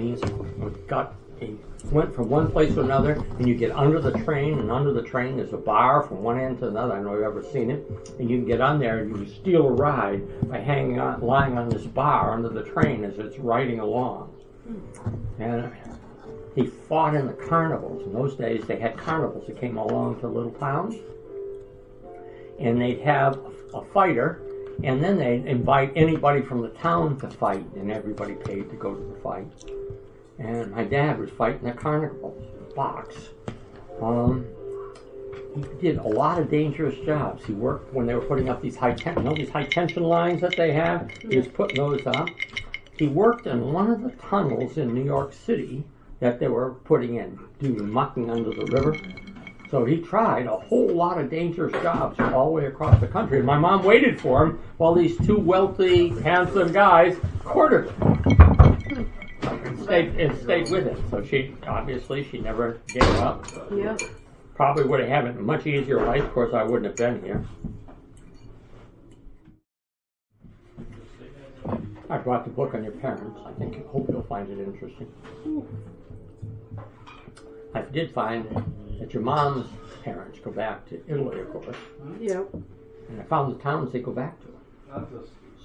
means he went from one place to another, and you get under the train, and under the train there's a bar from one end to another. I don't know if you've ever seen it. And you can get on there and you can steal a ride by lying on this bar under the train as it's riding along. And he fought in the carnivals. In those days they had carnivals that came along to little towns. And they'd have a fighter, and then they'd invite anybody from the town to fight, and everybody paid to go to the fight. And my dad was fighting the carnival box. He did a lot of dangerous jobs. He worked when they were putting up these high tension lines that they have. He was putting those up. He worked in one of the tunnels in New York City that they were putting in, mucking under the river. So he tried a whole lot of dangerous jobs all the way across the country. And my mom waited for him while these two wealthy, handsome guys courted him. And stayed with him. So she never gave up. Yeah. Probably would have had a much easier life. Of course, I wouldn't have been here. I brought the book on your parents. Hope you'll find it interesting. I did find that your mom's parents go back to Italy, of course. Yep. And I found the towns they go back to.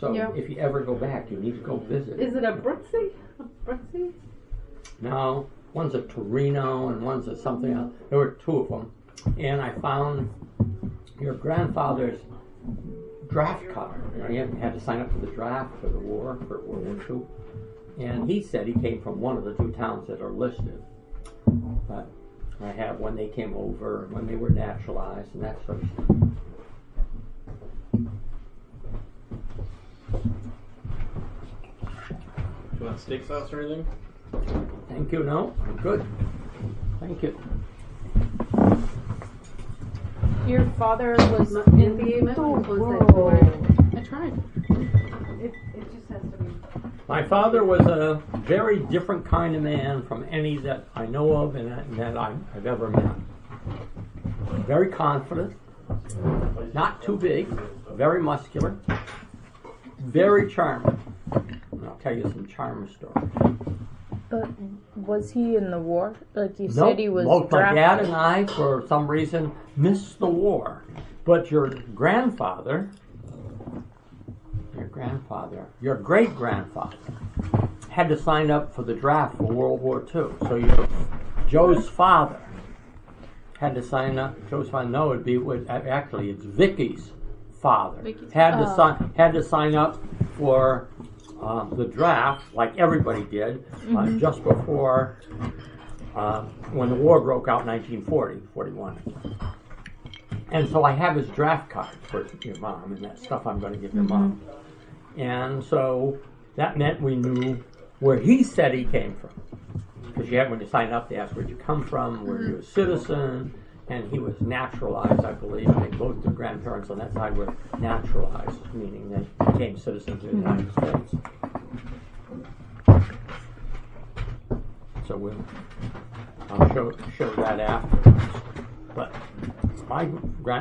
So if you ever go back, you need to go visit. Is it a Britsy? No, one's a Torino and one's a something else. There were two of them. And I found your grandfather's draft card. He had to sign up for the draft for the war, for World War II. And he said he came from one of the two towns that are listed. But I have when they came over and when they were naturalized and that sort of stuff. Do you want steak sauce or anything? Thank you. No, I'm good. Thank you. Your father was in the Oh, I tried. It just has to be. My father was a very different kind of man from any that I know of and that I've ever met. Very confident, not too big, very muscular, very charming. And I'll tell you some charming stories. But was he in the war? Like you Nope. said, he was Both my drafted. dad and I, for some reason, missed the war. But your great-grandfather, had to sign up for the draft for World War II. So Joe's father had to sign up. Joe's father, no, it's Vicky's father. Had to sign up for the draft, like everybody did, just before when the war broke out in 1941. And so I have his draft card for your mom and that stuff I'm going to give your mom. And so that meant we knew where he said he came from. Because when you sign up, they ask where'd you come from, were you a citizen, and he was naturalized, I believe. Both their grandparents on that side were naturalized, meaning they became citizens of the United States. So I'll show that afterwards. But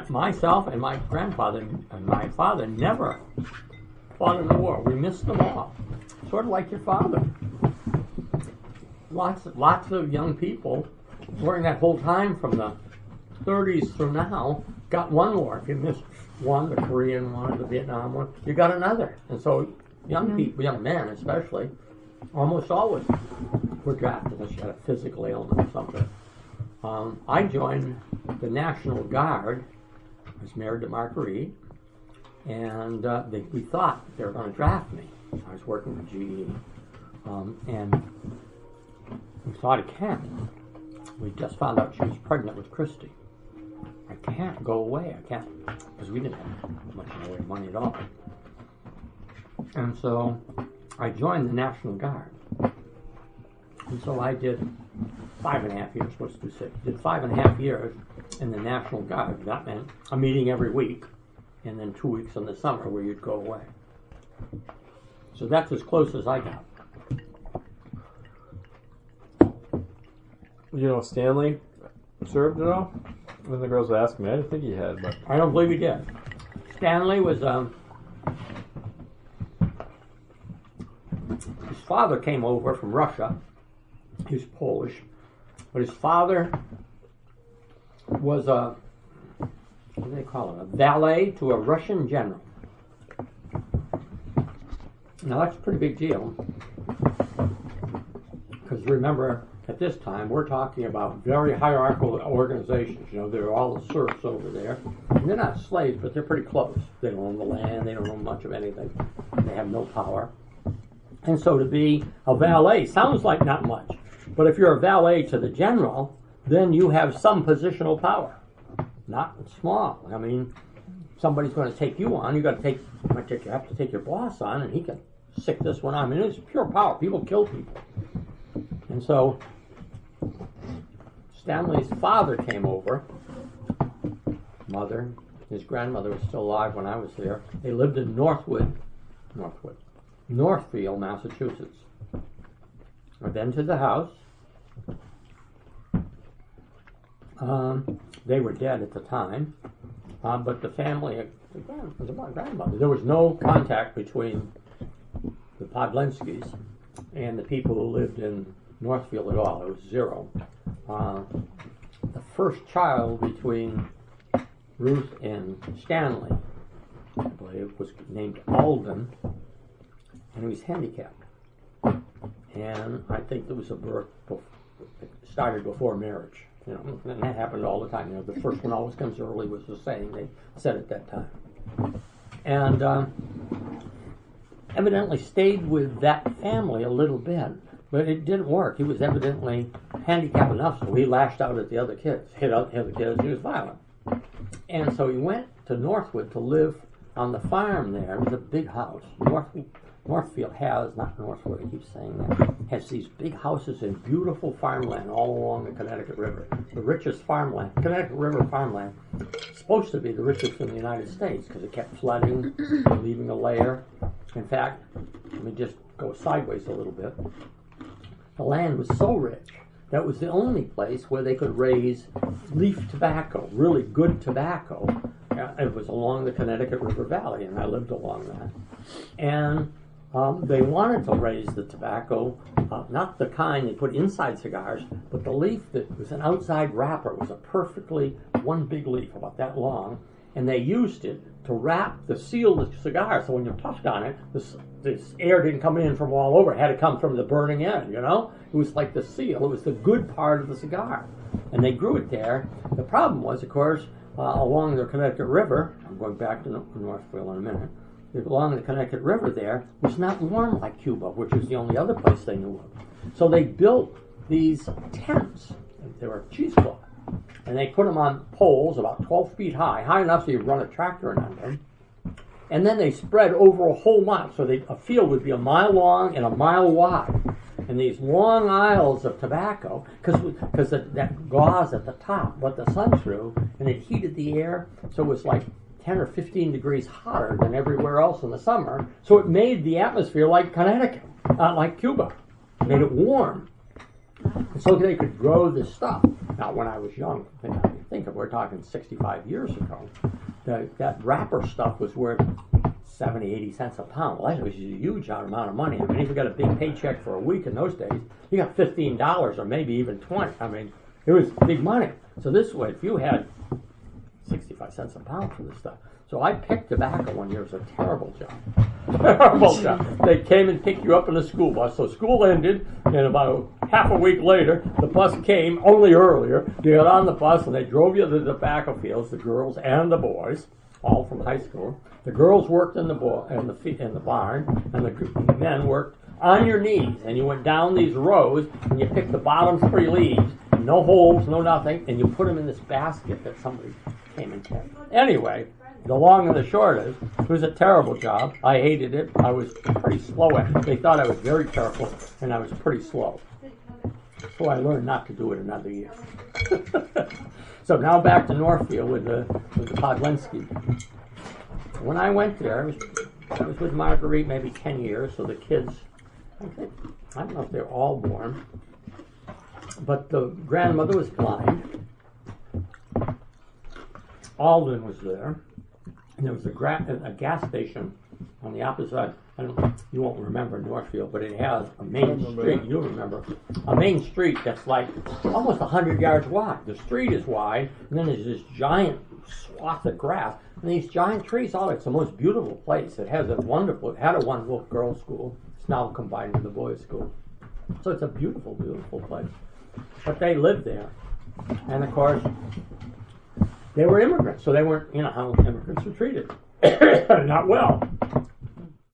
myself and my grandfather and my father never fought in the war. We missed them all. Sort of like your father. Lots of young people during that whole time from the 30s through now got one war. If you missed one, the Korean one or the Vietnam one, you got another. And so young people, young men especially, almost always were drafted unless you had a physical ailment or something. I joined the National Guard. I was married to Marguerite, and we thought they were going to draft me. I was working with GE, and we thought it can't. We just found out she was pregnant with Christy. I can't go away. I can't, because we didn't have much in the way of money at all. And so I joined the National Guard. And so I did 5.5 years, supposed to do 6. Did 5.5 years in the National Guard. That meant a meeting every week, and then 2 weeks in the summer where you'd go away. So that's as close as I got. You know, Stanley served at all? When the girls asked me, I didn't think he had, but I don't believe he did. Stanley was his father came over from Russia He was Polish, but his father was a, what do they call it, a valet to a Russian general. Now that's a pretty big deal, because remember, at this time, we're talking about very hierarchical organizations. You know, they're all the serfs over there. And they're not slaves, but they're pretty close. They don't own the land. They don't own much of anything. They have no power. And so to be a valet sounds like not much. But if you're a valet to the general, then you have some positional power. Not small. I mean, somebody's going to take you on. You have to take your boss on, and he can sick this one on. I mean, it's pure power. People kill people. And so Stanley's father came over. Mother, his grandmother was still alive when I was there. They lived in Northfield, Massachusetts. I've been to the house. They were dead at the time, but the family was my grandmother. There was no contact between the Podlenskis and the people who lived in Northfield at all. It was zero. The first child between Ruth and Stanley, I believe, was named Alden, and he was handicapped. And I think there was a birth started before marriage. You know, and that happened all the time. You know, the first one always comes early was the saying they said at that time. And evidently stayed with that family a little bit, but it didn't work. He was evidently handicapped enough, so he lashed out at the other kids, hit the kids. He was violent. And so he went to Northwood to live on the farm there. It was a big house. Northfield has, not Northwood, I keep saying that, has these big houses and beautiful farmland all along the Connecticut River. The richest farmland, Connecticut River farmland, supposed to be the richest in the United States because it kept flooding, leaving a layer. In fact, let me just go sideways a little bit. The land was so rich that was the only place where they could raise leaf tobacco, really good tobacco. It was along the Connecticut River Valley, and I lived along that. And they wanted to raise the tobacco, not the kind they put inside cigars, but the leaf that was an outside wrapper. It was a perfectly one big leaf, about that long, and they used it to wrap the seal of the cigar, so when you puffed on it, this air didn't come in from all over. It had to come from the burning end, you know? It was like the seal. It was the good part of the cigar. And they grew it there. The problem was, of course, along the Connecticut River, I'm going back to Northfield in a minute, along the Connecticut River there was not warm like Cuba, which is the only other place they knew of. So they built these tents. They were cheesecloth. And they put them on poles about 12 feet high enough so you run a tractor in on them. And then they spread over a whole mile. So a field would be a mile long and a mile wide. And these long aisles of tobacco, because that gauze at the top let the sun through, and it heated the air, so it was like 10 or 15 degrees hotter than everywhere else in the summer. So it made the atmosphere like Connecticut, like Cuba. It made it warm. So they could grow this stuff. Now, when I was young, we're talking 65 years ago, that wrapper stuff was worth 70, 80 cents a pound. Well, that was a huge amount of money. I mean, if you got a big paycheck for a week in those days, you got $15 or maybe even 20. I mean, it was big money. So this way, if you had 65 cents a pound for this stuff. So I picked tobacco one year. It was a terrible job. Terrible job. They came and picked you up in a school bus. So school ended, and about half a week later, the bus came, only earlier. They got on the bus, and they drove you to the tobacco fields, the girls and the boys, all from high school. The girls worked in the barn, and the men worked on your knees. And you went down these rows, and you picked the bottom 3 leaves, no holes, no nothing, and you put them in this basket that somebody came and carried. Anyway, the long and the short is, it was a terrible job. I hated it. I was pretty slow at it. They thought I was very careful, and I was pretty slow. So I learned not to do it another year. So now back to Northfield with the Podlenski. When I went there, I was with Marguerite maybe 10 years, so the kids, I don't know if they're all born, but the grandmother was blind. Alden was there, and there was a gas station on the opposite side. You won't remember Northfield, but it has a main street. You'll remember a main street that's like almost 100 yards wide. The street is wide, and then there's this giant swath of grass and these giant trees. Oh, it's the most beautiful place. It had a wonderful girls' school. It's now combined with the boys' school. So it's a beautiful, beautiful place. But they lived there, and of course, they were immigrants. So they weren't, how immigrants were treated. Not well.